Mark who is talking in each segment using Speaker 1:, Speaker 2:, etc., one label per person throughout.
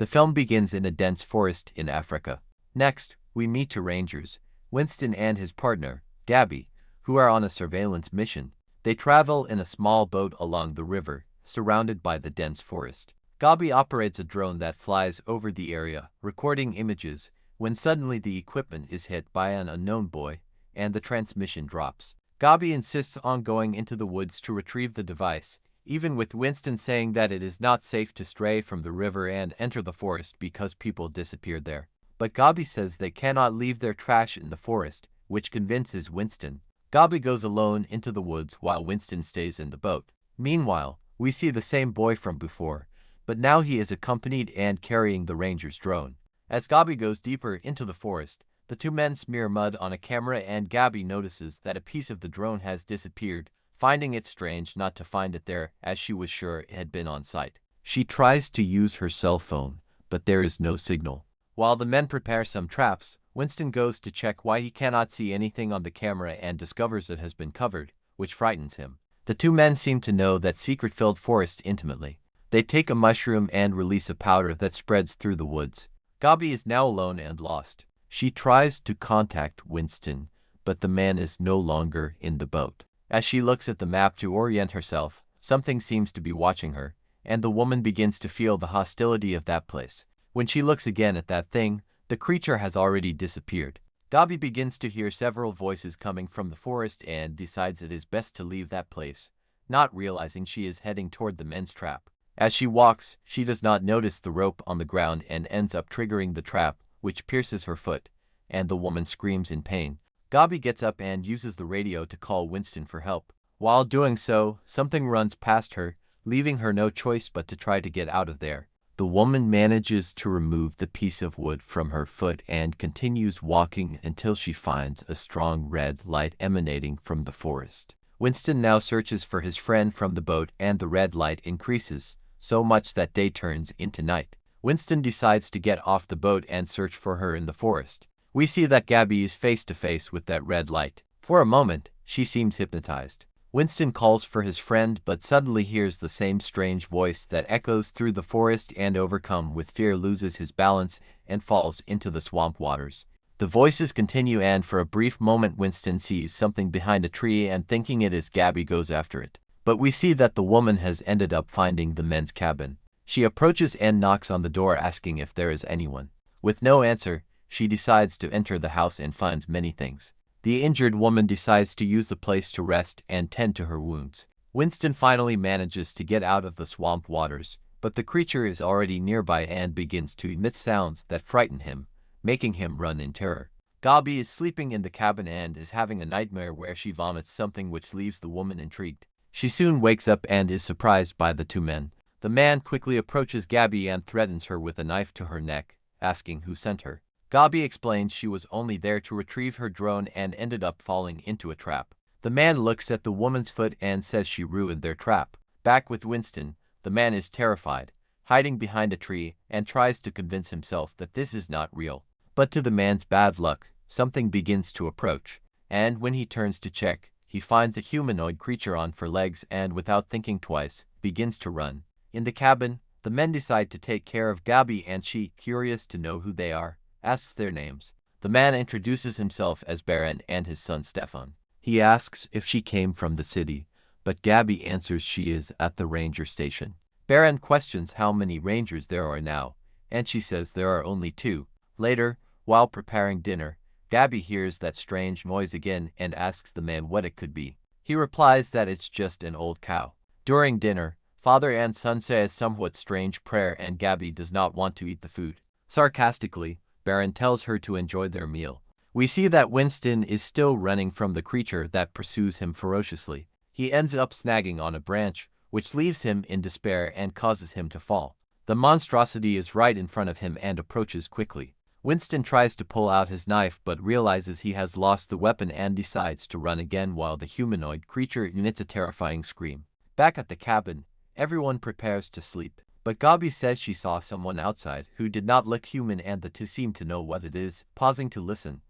Speaker 1: The film begins in a dense forest in Africa. Next, we meet two rangers, Winston and his partner, Gabby, who are on a surveillance mission. They travel in a small boat along the river, surrounded by the dense forest. Gabby operates a drone that flies over the area, recording images, when suddenly the equipment is hit by an unknown boy, and the transmission drops. Gabby insists on going into the woods to retrieve the device, even with Winston saying that it is not safe to stray from the river and enter the forest because people disappeared there. But Gabby says they cannot leave their trash in the forest, which convinces Winston. Gabby goes alone into the woods while Winston stays in the boat. Meanwhile, we see the same boy from before, but now he is accompanied and carrying the ranger's drone. As Gabby goes deeper into the forest, the two men smear mud on a camera and Gabby notices that a piece of the drone has disappeared, finding it strange not to find it there as she was sure it had been on site. She tries to use her cell phone, but there is no signal. While the men prepare some traps, Winston goes to check why he cannot see anything on the camera and discovers it has been covered, which frightens him. The two men seem to know that secret-filled forest intimately. They take a mushroom and release a powder that spreads through the woods. Gabby is now alone and lost. She tries to contact Winston, but the man is no longer in the boat. As she looks at the map to orient herself, something seems to be watching her, and the woman begins to feel the hostility of that place. When she looks again at that thing, the creature has already disappeared. Gabby begins to hear several voices coming from the forest and decides it is best to leave that place, not realizing she is heading toward the men's trap. As she walks, she does not notice the rope on the ground and ends up triggering the trap, which pierces her foot, and the woman screams in pain. Gabby gets up and uses the radio to call Winston for help. While doing so, something runs past her, leaving her no choice but to try to get out of there. The woman manages to remove the piece of wood from her foot and continues walking until she finds a strong red light emanating from the forest. Winston now searches for his friend from the boat and the red light increases, so much that day turns into night. Winston decides to get off the boat and search for her in the forest. We see that Gabby is face to face with that red light. For a moment, she seems hypnotized. Winston calls for his friend but suddenly hears the same strange voice that echoes through the forest and overcome with fear loses his balance and falls into the swamp waters. The voices continue and for a brief moment Winston sees something behind a tree and thinking it is Gabby goes after it. But we see that the woman has ended up finding the men's cabin. She approaches and knocks on the door asking if there is anyone. With no answer, she decides to enter the house and finds many things. The injured woman decides to use the place to rest and tend to her wounds. Winston finally manages to get out of the swamp waters, but the creature is already nearby and begins to emit sounds that frighten him, making him run in terror. Gabby is sleeping in the cabin and is having a nightmare where she vomits something which leaves the woman intrigued. She soon wakes up and is surprised by the two men. The man quickly approaches Gabby and threatens her with a knife to her neck, asking who sent her. Gabby explains she was only there to retrieve her drone and ended up falling into a trap. The man looks at the woman's foot and says she ruined their trap. Back with Winston, the man is terrified, hiding behind a tree and tries to convince himself that this is not real. But to the man's bad luck, something begins to approach, and when he turns to check, he finds a humanoid creature on four legs and without thinking twice, begins to run. In the cabin, the men decide to take care of Gabby and she, curious to know who they are, asks their names. The man introduces himself as Baron and his son Stefan. He asks if she came from the city, but Gabby answers she is at the ranger station. Baron questions how many rangers there are now, and she says there are only two. Later, while preparing dinner, Gabby hears that strange noise again and asks the man what it could be. He replies that it's just an old cow. During dinner, father and son say a somewhat strange prayer and Gabby does not want to eat the food. Sarcastically, Baron tells her to enjoy their meal. We see that Winston is still running from the creature that pursues him ferociously. He ends up snagging on a branch, which leaves him in despair and causes him to fall. The monstrosity is right in front of him and approaches quickly. Winston tries to pull out his knife but realizes he has lost the weapon and decides to run again while the humanoid creature emits a terrifying scream. Back at the cabin, everyone prepares to sleep. But Gabby says she saw someone outside who did not look human and the two seem to know what it is, pausing to listen.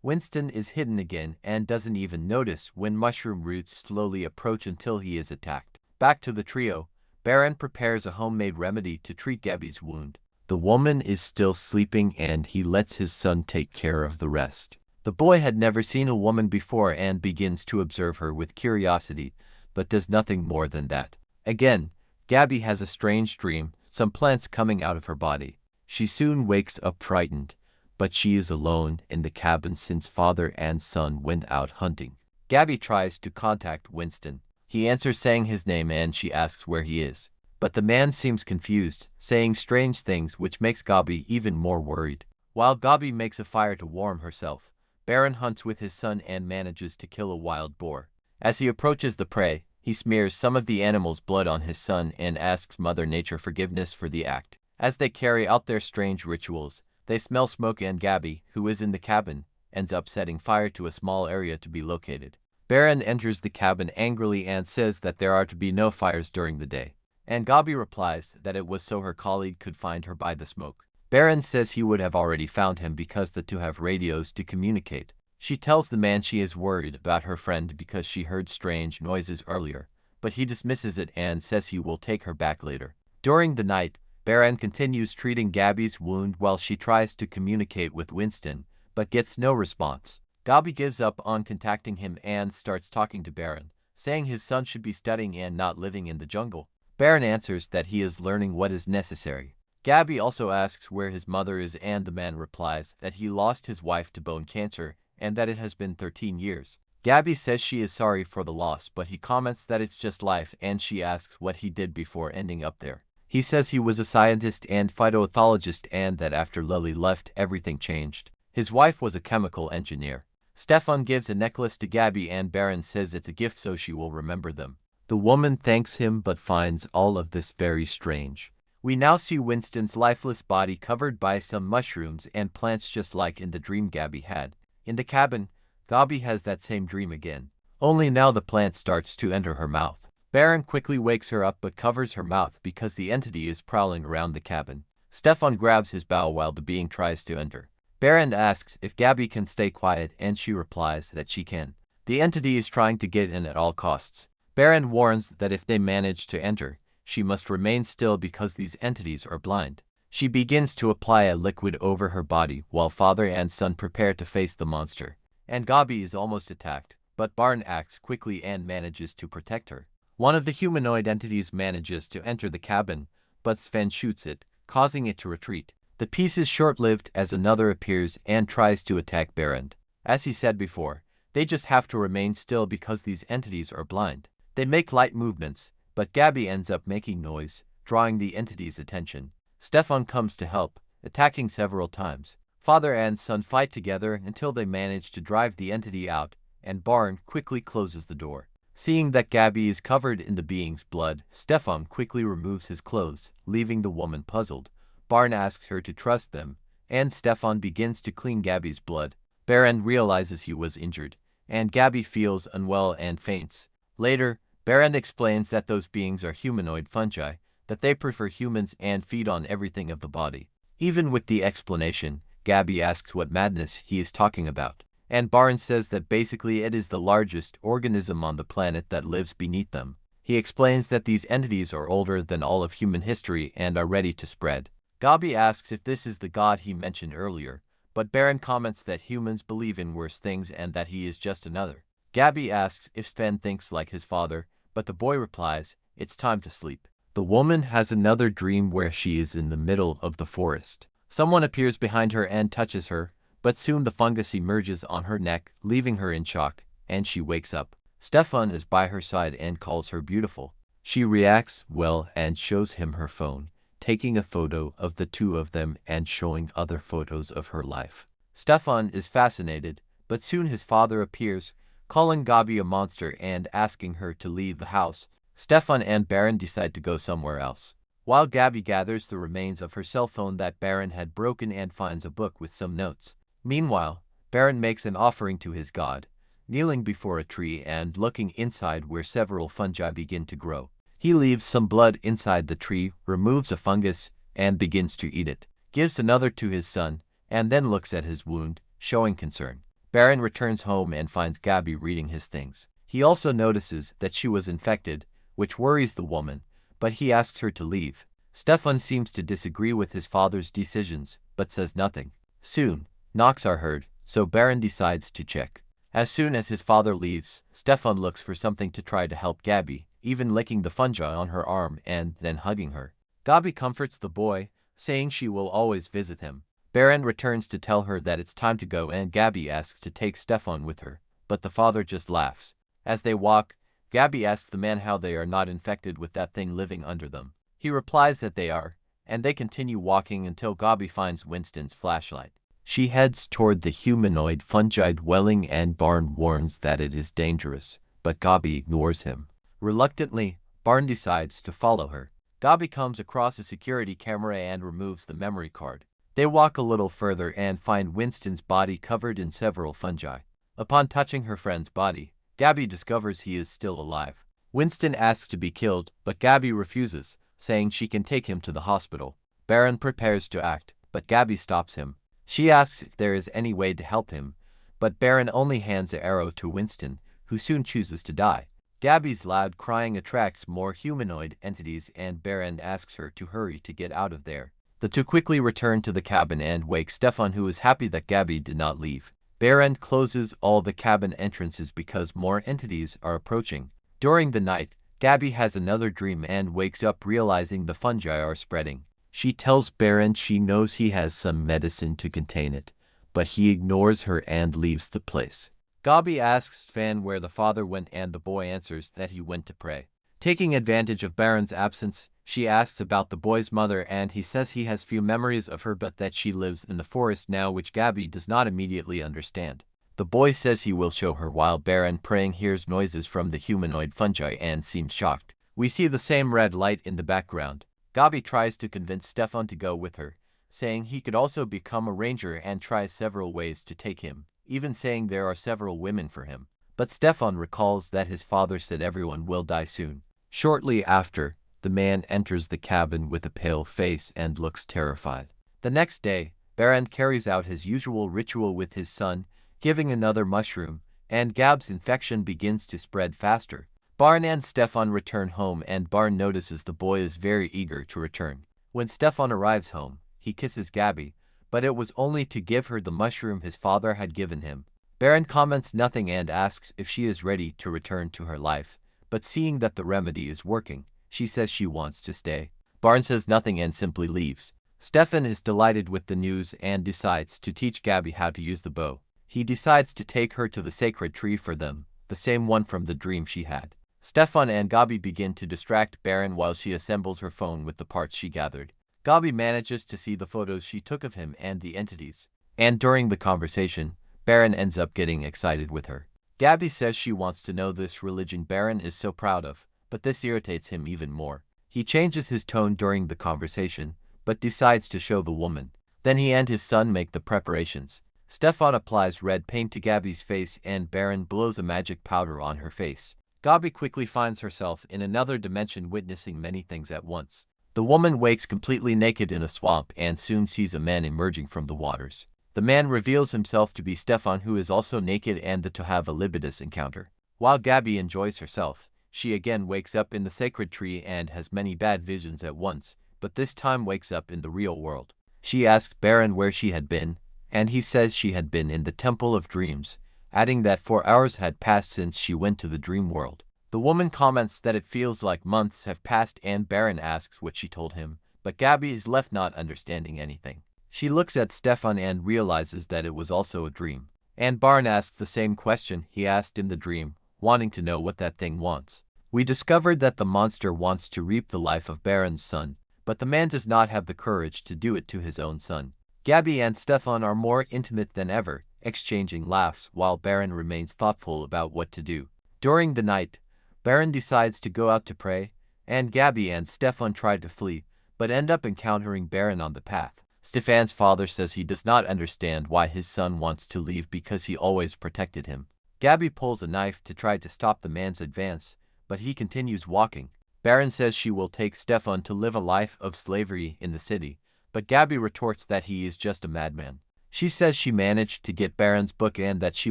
Speaker 1: Winston is hidden again and doesn't even notice when mushroom roots slowly approach until he is attacked. Back to the trio, Baron prepares a homemade remedy to treat Gabby's wound. The woman is still sleeping and he lets his son take care of the rest. The boy had never seen a woman before and begins to observe her with curiosity, but does nothing more than that. Again, Gabby has a strange dream, some plants coming out of her body. She soon wakes up frightened, but she is alone in the cabin since father and son went out hunting. Gabby tries to contact Winston. He answers saying his name and she asks where he is. But the man seems confused, saying strange things which makes Gabby even more worried. While Gabby makes a fire to warm herself, Baron hunts with his son and manages to kill a wild boar. As he approaches the prey, he smears some of the animal's blood on his son and asks Mother Nature forgiveness for the act. As they carry out their strange rituals, they smell smoke and Gabby, who is in the cabin, ends up setting fire to a small area to be located. Baron enters the cabin angrily and says that there are to be no fires during the day. And Gabby replies that it was so her colleague could find her by the smoke. Baron says he would have already found him because the two have radios to communicate. She tells the man she is worried about her friend because she heard strange noises earlier, but he dismisses it and says he will take her back later. During the night, Baron continues treating Gabby's wound while she tries to communicate with Winston, but gets no response. Gabby gives up on contacting him and starts talking to Baron, saying his son should be studying and not living in the jungle. Baron answers that he is learning what is necessary. Gabby also asks where his mother is and the man replies that he lost his wife to bone cancer and that it has been 13 years. Gabby says she is sorry for the loss, but he comments that it's just life and she asks what he did before ending up there. He says he was a scientist and phytologist and that after Lily left everything changed. His wife was a chemical engineer. Stefan gives a necklace to Gabby and Baron says it's a gift so she will remember them. The woman thanks him but finds all of this very strange. We now see Winston's lifeless body covered by some mushrooms and plants just like in the dream Gabby had. In the cabin, Gabby has that same dream again. Only now the plant starts to enter her mouth. Baron quickly wakes her up but covers her mouth because the entity is prowling around the cabin. Stefan grabs his bow while the being tries to enter. Baron asks if Gabby can stay quiet and she replies that she can. The entity is trying to get in at all costs. Baron warns that if they manage to enter, she must remain still because these entities are blind. She begins to apply a liquid over her body while father and son prepare to face the monster. And Gabby is almost attacked, but Baron acts quickly and manages to protect her. One of the humanoid entities manages to enter the cabin, but Sven shoots it, causing it to retreat. The peace is short-lived as another appears and tries to attack Baron. As he said before, they just have to remain still because these entities are blind. They make light movements, but Gabby ends up making noise, drawing the entity's attention. Stefan comes to help, attacking several times. Father and son fight together until they manage to drive the entity out, and Baron quickly closes the door. Seeing that Gabby is covered in the being's blood, Stefan quickly removes his clothes, leaving the woman puzzled. Baron asks her to trust them, and Stefan begins to clean Gabby's blood. Baron realizes he was injured, and Gabby feels unwell and faints. Later, Baron explains that those beings are humanoid fungi, that they prefer humans and feed on everything of the body. Even with the explanation, Gabby asks what madness he is talking about, and Baron says that basically it is the largest organism on the planet that lives beneath them. He explains that these entities are older than all of human history and are ready to spread. Gabby asks if this is the god he mentioned earlier, but Baron comments that humans believe in worse things and that he is just another. Gabby asks if Sven thinks like his father, but the boy replies, "It's time to sleep." The woman has another dream where she is in the middle of the forest. Someone appears behind her and touches her, but soon the fungus emerges on her neck, leaving her in shock, and she wakes up. Stefan is by her side and calls her beautiful. She reacts well and shows him her phone, taking a photo of the two of them and showing other photos of her life. Stefan is fascinated, but soon his father appears, calling Gabby a monster and asking her to leave the house. Stefan and Baron decide to go somewhere else. While Gabby gathers the remains of her cell phone that Baron had broken and finds a book with some notes. Meanwhile, Baron makes an offering to his god, kneeling before a tree and looking inside where several fungi begin to grow. He leaves some blood inside the tree, removes a fungus, and begins to eat it, gives another to his son, and then looks at his wound, showing concern. Baron returns home and finds Gabby reading his things. He also notices that she was infected, which worries the woman, but he asks her to leave. Stefan seems to disagree with his father's decisions, but says nothing. Soon, knocks are heard, so Baron decides to check. As soon as his father leaves, Stefan looks for something to try to help Gabby, even licking the fungi on her arm and then hugging her. Gabby comforts the boy, saying she will always visit him. Baron returns to tell her that it's time to go, and Gabby asks to take Stefan with her, but the father just laughs. As they walk, Gabby asks the man how they are not infected with that thing living under them. He replies that they are, and they continue walking until Gabby finds Winston's flashlight. She heads toward the humanoid fungi dwelling, and Barn warns that it is dangerous, but Gabby ignores him. Reluctantly, Barn decides to follow her. Gabby comes across a security camera and removes the memory card. They walk a little further and find Winston's body covered in several fungi. Upon touching her friend's body, Gabby discovers he is still alive. Winston asks to be killed, but Gabby refuses, saying she can take him to the hospital. Baron prepares to act, but Gabby stops him. She asks if there is any way to help him, but Baron only hands an arrow to Winston, who soon chooses to die. Gabby's loud crying attracts more humanoid entities, and Baron asks her to hurry to get out of there. The two quickly return to the cabin and wake Stefan, who is happy that Gabby did not leave. Baron closes all the cabin entrances because more entities are approaching. During the night, Gabby has another dream and wakes up realizing the fungi are spreading. She tells Baron she knows he has some medicine to contain it, but he ignores her and leaves the place. Gabby asks Fan where the father went, and the boy answers that he went to pray. Taking advantage of Baron's absence, she asks about the boy's mother, and he says he has few memories of her but that she lives in the forest now, which Gabby does not immediately understand. The boy says he will show her, while Baron, praying, hears noises from the humanoid fungi and seems shocked. We see the same red light in the background. Gabby tries to convince Stefan to go with her, saying he could also become a ranger, and tries several ways to take him, even saying there are several women for him. But Stefan recalls that his father said everyone will die soon. Shortly after, the man enters the cabin with a pale face and looks terrified. The next day, Baron carries out his usual ritual with his son, giving another mushroom, and Gab's infection begins to spread faster. Barn and Stefan return home, and Barn notices the boy is very eager to return. When Stefan arrives home, he kisses Gabby, but it was only to give her the mushroom his father had given him. Baron comments nothing and asks if she is ready to return to her life, but seeing that the remedy is working, she says she wants to stay. Barn says nothing and simply leaves. Stefan is delighted with the news and decides to teach Gabby how to use the bow. He decides to take her to the sacred tree for them, the same one from the dream she had. Stefan and Gabby begin to distract Baron while she assembles her phone with the parts she gathered. Gabby manages to see the photos she took of him and the entities, and during the conversation, Baron ends up getting excited with her. Gabby says she wants to know this religion Baron is so proud of, but this irritates him even more. He changes his tone during the conversation, but decides to show the woman. Then he and his son make the preparations. Stefan applies red paint to Gabby's face, and Baron blows a magic powder on her face. Gabby quickly finds herself in another dimension, witnessing many things at once. The woman wakes completely naked in a swamp and soon sees a man emerging from the waters. The man reveals himself to be Stefan, who is also naked, and to have a libidinous encounter. While Gabby enjoys herself, she again wakes up in the sacred tree and has many bad visions at once, but this time wakes up in the real world. She asks Baron where she had been, and he says she had been in the Temple of Dreams, adding that 4 hours had passed since she went to the dream world. The woman comments that it feels like months have passed, and Baron asks what she told him, but Gabby is left not understanding anything. She looks at Stefan and realizes that it was also a dream. And Barn asks the same question he asked in the dream, wanting to know what that thing wants. We discovered that the monster wants to reap the life of Baron's son, but the man does not have the courage to do it to his own son. Gabby and Stefan are more intimate than ever, exchanging laughs while Baron remains thoughtful about what to do. During the night, Baron decides to go out to pray, and Gabby and Stefan try to flee, but end up encountering Baron on the path. Stefan's father says he does not understand why his son wants to leave because he always protected him. Gabby pulls a knife to try to stop the man's advance, but he continues walking. Baron says she will take Stefan to live a life of slavery in the city, but Gabby retorts that he is just a madman. She says she managed to get Baron's book and that she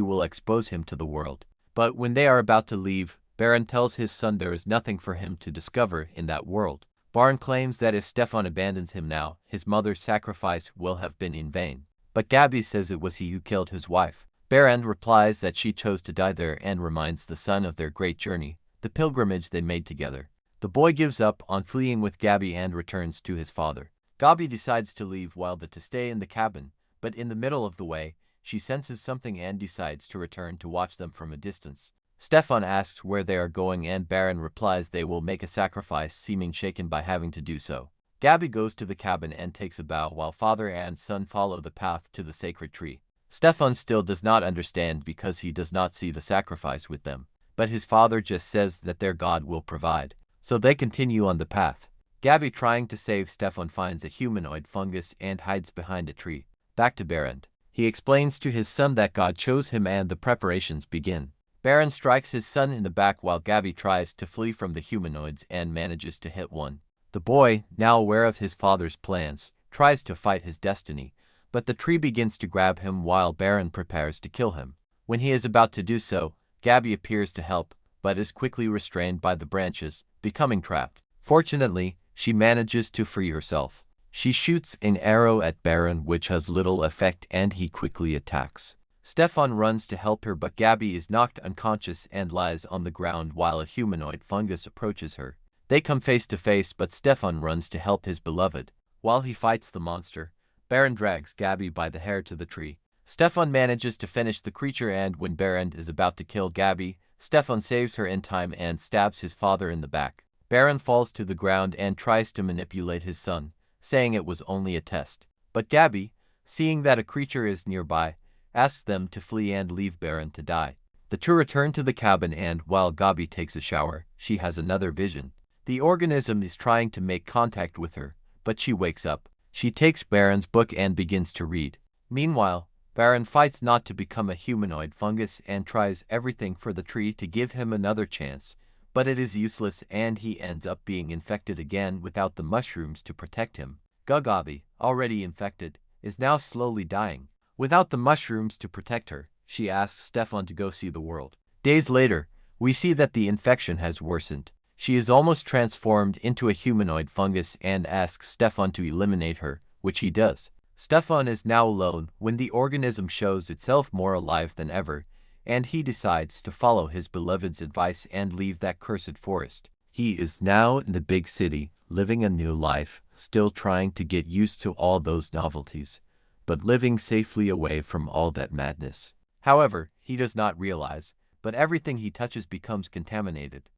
Speaker 1: will expose him to the world. But when they are about to leave, Baron tells his son there is nothing for him to discover in that world. Baron claims that if Stefan abandons him now, his mother's sacrifice will have been in vain. But Gabby says it was he who killed his wife. Baron replies that she chose to die there and reminds the son of their great journey, the pilgrimage they made together. The boy gives up on fleeing with Gabby and returns to his father. Gabby decides to leave while to stay in the cabin, but in the middle of the way, she senses something and decides to return to watch them from a distance. Stefan asks where they are going and Baron replies they will make a sacrifice, seeming shaken by having to do so. Gabby goes to the cabin and takes a bow while father and son follow the path to the sacred tree. Stefan still does not understand because he does not see the sacrifice with them, but his father just says that their God will provide. So they continue on the path. Gabby, trying to save Stefan, finds a humanoid fungus and hides behind a tree. Back to Baron. He explains to his son that God chose him and the preparations begin. Baron strikes his son in the back while Gabby tries to flee from the humanoids and manages to hit one. The boy, now aware of his father's plans, tries to fight his destiny, but the tree begins to grab him while Baron prepares to kill him. When he is about to do so, Gabby appears to help, but is quickly restrained by the branches, becoming trapped. Fortunately, she manages to free herself. She shoots an arrow at Baron which has little effect and he quickly attacks. Stefan runs to help her but Gabby is knocked unconscious and lies on the ground while a humanoid fungus approaches her. They come face to face but Stefan runs to help his beloved. While he fights the monster, Baron drags Gabby by the hair to the tree. Stefan manages to finish the creature and when Baron is about to kill Gabby, Stefan saves her in time and stabs his father in the back. Baron falls to the ground and tries to manipulate his son, saying it was only a test. But Gabby, seeing that a creature is nearby, asks them to flee and leave Baron to die. The two return to the cabin and while Gabby takes a shower, she has another vision. The organism is trying to make contact with her, but she wakes up. She takes Baron's book and begins to read. Meanwhile, Baron fights not to become a humanoid fungus and tries everything for the tree to give him another chance, but it is useless and he ends up being infected again without the mushrooms to protect him. Gabby, already infected, is now slowly dying. Without the mushrooms to protect her, she asks Stefan to go see the world. Days later, we see that the infection has worsened. She is almost transformed into a humanoid fungus and asks Stefan to eliminate her, which he does. Stefan is now alone when the organism shows itself more alive than ever, and he decides to follow his beloved's advice and leave that cursed forest. He is now in the big city, living a new life, still trying to get used to all those novelties, but living safely away from all that madness. However, he does not realize, but everything he touches becomes contaminated.